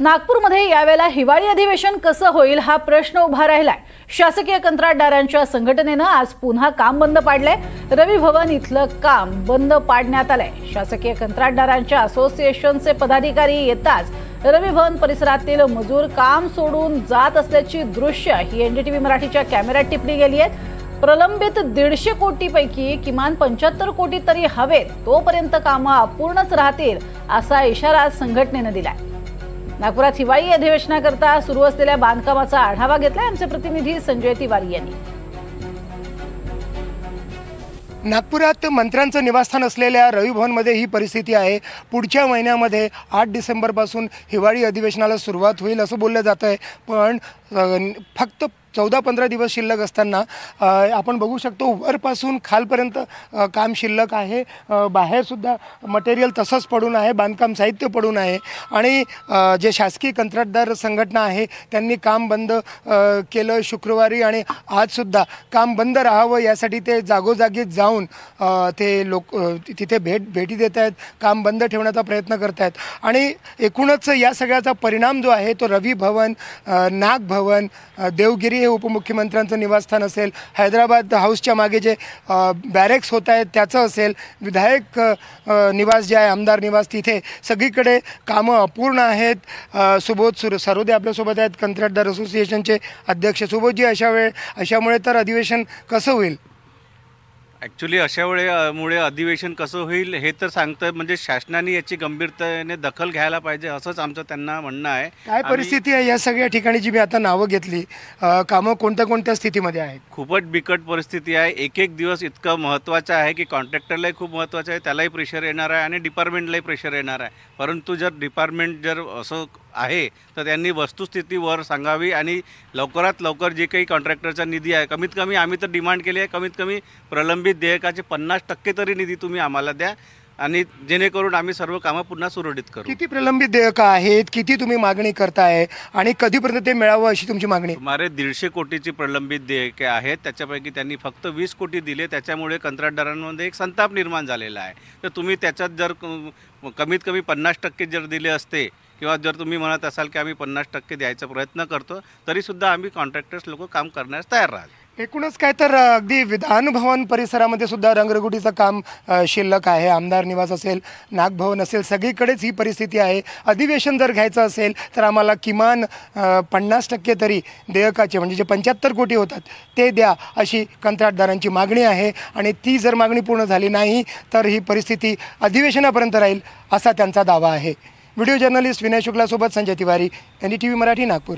नागपूरमध्ये यावेळेला हिवाळी अधिवेशन कसं होईल हा प्रश्न उभा राहिलाय। शासकीय कंत्राटदारांच्या संघटनेनं आज पुन्हा काम बंद पाडलंय। रवी भवन इथलं काम बंद पाडण्यात आलंय। शासकीय कंत्राटदारांच्या असोसिएशनचे पदाधिकारी येताच रवी भवन परिसरातील मजूर काम सोडून जात असल्याची दृश्य ही एनडीटीव्ही मराठीच्या कॅमेऱ्यात टिपली गेली आहेत। प्रलंबित 150 कोटीपैकी किमान 75 कोटी तरी हवेत, तोपर्यंत कामं अपूर्णच राहतील असा इशारा संघटनेने दिलाय। नागपुरात हिवाळी अधिवेशनाकरता सुरू असलेल्या बांधकामाचा आढावा घेतलाय आमचे प्रतिनिधी संजय तिवारी यांनी। नागपुरात मंत्र्यांचं निवासस्थान असलेल्या रवी भवनमध्ये ही परिस्थिती आहे। पुढच्या महिन्यामध्ये 8 डिसेंबरपासून हिवाळी अधिवेशनाला सुरुवात होईल असं बोललं जात आहे, पण फक्त 14-15 दिवस शिल्लक असताना आपण बघू शकतो वरपासून खालपर्यंत काम शिल्लक आहे। बाहेरसुद्धा मटेरियल तसंच पडून आहे, बांधकाम साहित्य पडून आहे आणि जे शासकीय कंत्राटदार संघटना आहे त्यांनी काम बंद केलं शुक्रवारी आणि आजसुद्धा काम बंद राहावं यासाठी ते जागोजागी जाऊन ते लोक तिथे भेटी देत आहेत, काम बंद ठेवण्याचा प्रयत्न करत आहेत आणि एकूणच या सगळ्याचा परिणाम जो आहे तो रवी भवन, नाग भवन, देवगिरी उपमुख्यमंत्र्यांचं निवासस्थान असेल, हैदराबाद हाऊसच्या मागे जे बॅरेक्स होत आहेत त्याचं असेल, विधायक निवास जे आहे आमदार निवास, तिथे सगळीकडे कामं अपूर्ण आहेत। सुबोध सरोदे आपल्यासोबत आहेत, कंत्राटदार असोसिएशनचे अध्यक्ष। सुबोधजी, अशामुळे तर अधिवेशन कसं होईल? ॲक्च्युली अशामुळे अधिवेशन कसं होईल हे तर सांगतं, म्हणजे शासनाने याची गंभीरतेने दखल घ्यायला पाहिजे असंच आमचं त्यांना म्हणणं आहे। काय परिस्थिती आहे या सगळ्या ठिकाणी जी मी आता नावं घेतली, कामं कोणत्या स्थितीमध्ये आहेत? खूपच बिकट परिस्थिती आहे। एक दिवस इतकं महत्त्वाचं आहे की कॉन्ट्रॅक्टरलाही खूप महत्त्वाचं आहे, त्यालाही प्रेशर येणार आहे आणि डिपार्टमेंटलाही प्रेशर येणार आहे। परंतु जर डिपार्टमेंट जर असं आहे तर त्यांनी वस्तुस्थितीवर सांगावी आणि लवकरात लवकर जे काही कॉन्ट्रॅक्टरचा निधी आहे, कमीत कमी आम्ही तर डिमांड केली आहे, कमीत कमी प्रलंबित देयकाचे 50% तरी निधी तुम्ही आम्हाला द्या आणि जेणेकरून आम्ही सर्व कामं पुन्हा सुरळीत करू। किती प्रलंबित देयकं आहेत, किती तुम्ही मागणी करताय आणि कधीपर्यंत ते मिळावं अशी तुमची मागणी? सुमारे 150 कोटीची प्रलंबित देयके आहेत, त्याच्यापैकी त्यांनी फक्त 20 कोटी दिले। त्याच्यामुळे कंत्राटदारांमध्ये एक संताप निर्माण झालेला आहे। तर तुम्ही त्याच्यात जर कमीत कमी 50% जर दिले असते किंवा जर तुम्ही म्हणत असाल की आम्ही 50% द्यायचा प्रयत्न करतो, तरीसुद्धा आम्ही कॉन्ट्रॅक्टर्स लोक काम करण्यास तयार राहाल। एकूणच काय तर अगदी विधान भवन परिसरामध्ये सुद्धा रंगरगुटीचं काम शिल्लक आहे। आमदार निवास असेल, नागभवन असेल, सगळीकडेच ही परिस्थिती आहे। अधिवेशन जर घ्यायचं असेल तर आम्हाला किमान 50% तरी देयकाचे, म्हणजे जे 75 कोटी होतात ते द्या अशी कंत्राटदारांची मागणी आहे आणि ती जर मागणी पूर्ण झाली नाही तर ही परिस्थिती अधिवेशनापर्यंत राहील असा त्यांचा दावा आहे। व्हिडिओ जर्नलिस्ट विनय शुक्लासोबत संजय तिवारी, एनडीटीव्ही मराठी, नागपूर।